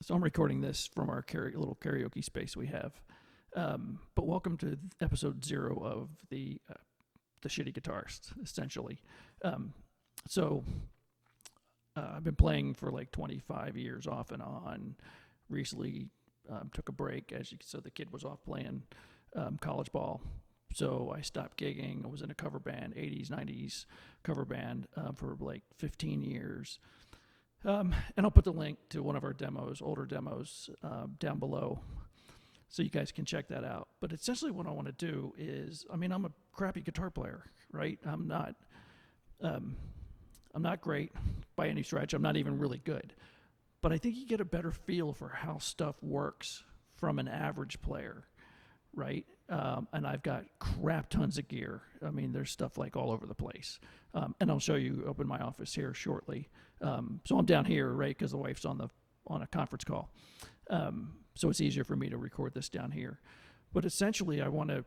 So I'm recording this from our little karaoke space we have. But welcome to episode 0 of the Shitty Guitarist, essentially. Um, so I've been playing for like 25 years off and on. Recently took a break so the kid was off playing college ball. So I stopped gigging. I was in a cover band, 80s, 90s cover band for like 15 years. And I'll put the link to one of our demos, older demos, down below, so you guys can check that out. But essentially, what I want to do is, I'm a crappy guitar player, right? I'm not great by any stretch. I'm not even really good. But I think you get a better feel for how stuff works from an average player, right? And I've got crap tons of gear. There's stuff like all over the place. And I'll show you up in my office here shortly. So I'm down here, right, because the wife's on a conference call. So it's easier for me to record this down here. But essentially, I want to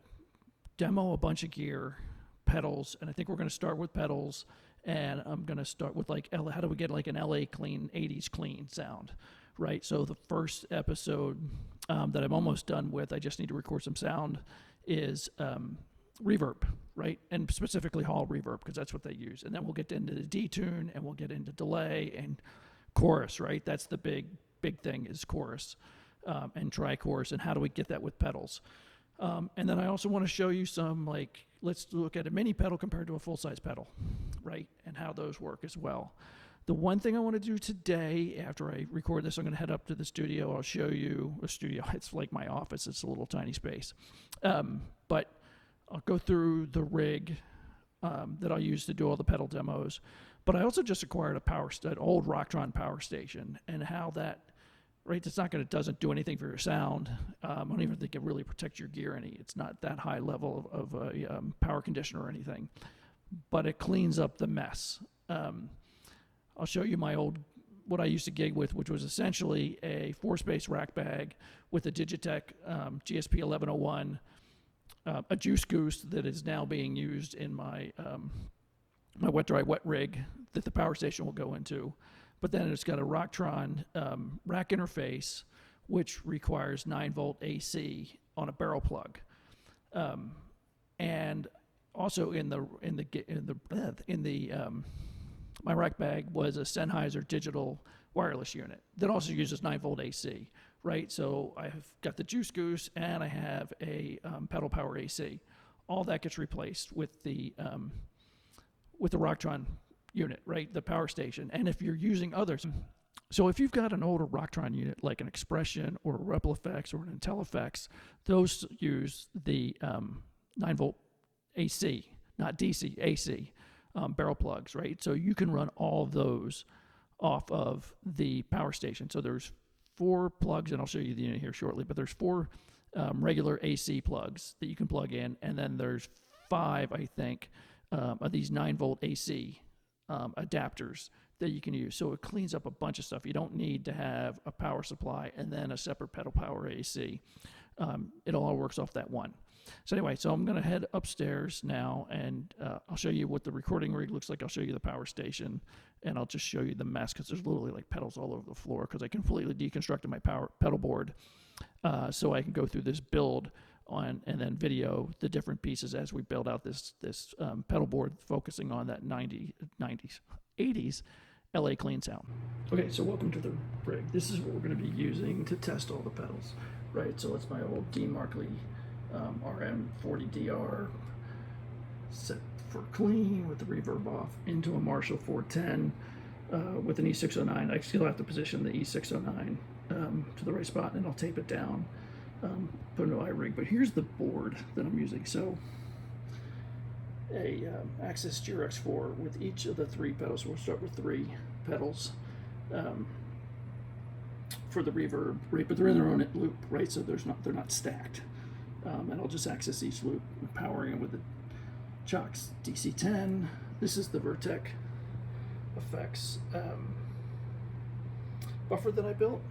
demo a bunch of gear, pedals, and I think we're going to start with pedals. And I'm going to start with how do we get like an LA clean, 80s clean sound, right? So the first episode that I'm almost done with, I just need to record some sound, is reverb, right? And specifically hall reverb, because that's what they use. And then we'll get into the detune, and we'll get into delay and chorus, right? That's the big thing, is chorus and tri-chorus, and how do we get that with pedals. And then I also want to show you some, let's look at a mini pedal compared to a full-size pedal, right? And how those work as well. The one thing I want to do today, after I record this, I'm going to head up to the studio. I'll show you a studio. It's like my office. It's a little tiny space. But I'll go through the rig that I'll use to do all the pedal demos. But I also just acquired an old Rocktron Power Station, and how that, right, doesn't do anything for your sound. I don't even think it really protects your gear any. It's not that high level of a power conditioner or anything. But it cleans up the mess. I'll show you what I used to gig with, which was essentially a 4-space rack bag with a Digitech GSP 1101, a Juice Goose that is now being used in my my wet rig that the power station will go into. But then it's got a Rocktron rack interface, which requires 9-volt AC on a barrel plug, and also in the my rack bag was a Sennheiser digital wireless unit that also uses 9-volt AC, right? So I've got the Juice Goose, and I have a pedal power AC. All that gets replaced with the Rocktron unit, right? The power station. And if you're using others, so if you've got an older Rocktron unit like an Expression or a RepelFX or an IntelliFX, those use the 9-volt AC, not DC, AC. Barrel plugs, right? So you can run all of those off of the power station. So there's 4 plugs, and I'll show you the unit here shortly, but there's 4 regular AC plugs that you can plug in, and then there's 5, I think, of these 9-volt AC adapters that you can use. So it cleans up a bunch of stuff. You don't need to have a power supply and then a separate pedal power AC. It all works off that one. So anyway, I'm going to head upstairs now, and I'll show you what the recording rig looks like. I'll show you the power station, and I'll just show you the mess, because there's literally like pedals all over the floor, because I completely deconstructed my pedal board so I can go through this build and then video the different pieces as we build out this pedal board, focusing on that 80s LA clean sound. Okay, so welcome to the rig. This is what we're going to be using to test all the pedals, right? So it's my old Dean Markley RM40DR set for clean with the reverb off, into a Marshall 410 with an E609. I still have to position the E609 to the right spot, and I'll tape it down, put it into iRig. But here's the board that I'm using. So a Axis GRX4 with each of the 3 pedals. So we'll start with 3 pedals for the reverb, right? But they're in their own loop, right? So they're not stacked. And I'll just access each loop, powering it with the Chox DC10. This is the Vertec Effects buffer that I built.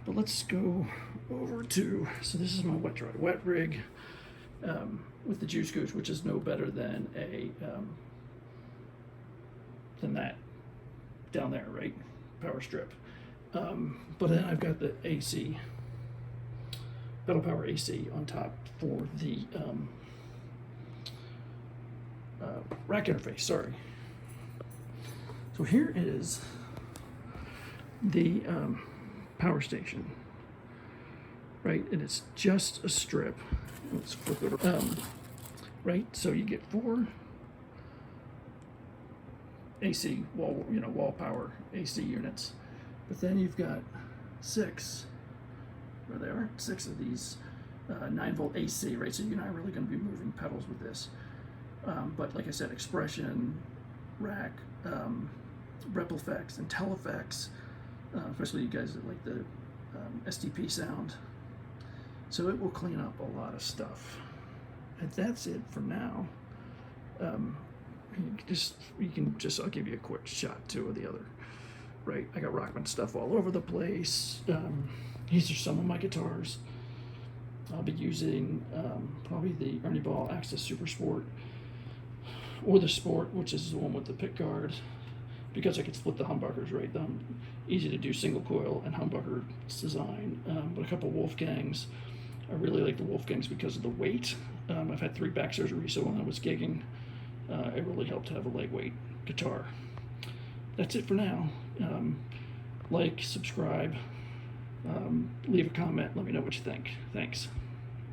But let's go over to, so this is my wet rig with the Juice Goose, which is no better than than that down there, right? Power strip. But then I've got the AC, pedal power AC on top for the rack interface, sorry. So here is the power station, right? And it's just a strip. Let's flip it around. Right, so you get 4 AC wall power AC units, but then you've got 6. Where they are 6 of these 9-volt AC, right? So you're not really going to be moving pedals with this. But like I said, expression, rack, rep effects, and tel effects, especially you guys that like the STP sound. So it will clean up a lot of stuff. And that's it for now. I'll give you a quick shot too of the other. Right, I got Rockman stuff all over the place. These are some of my guitars. I'll be using probably the Ernie Ball Access Super Sport or the Sport, which is the one with the pick guard, because I could split the humbuckers, right? Easy to do single coil and humbucker design. But a couple Wolfgangs. I really like the Wolfgangs because of the weight. I've had 3 back surgeries, so when I was gigging, it really helped to have a lightweight guitar. That's it for now. Like, subscribe, leave a comment, let me know what you think. Thanks.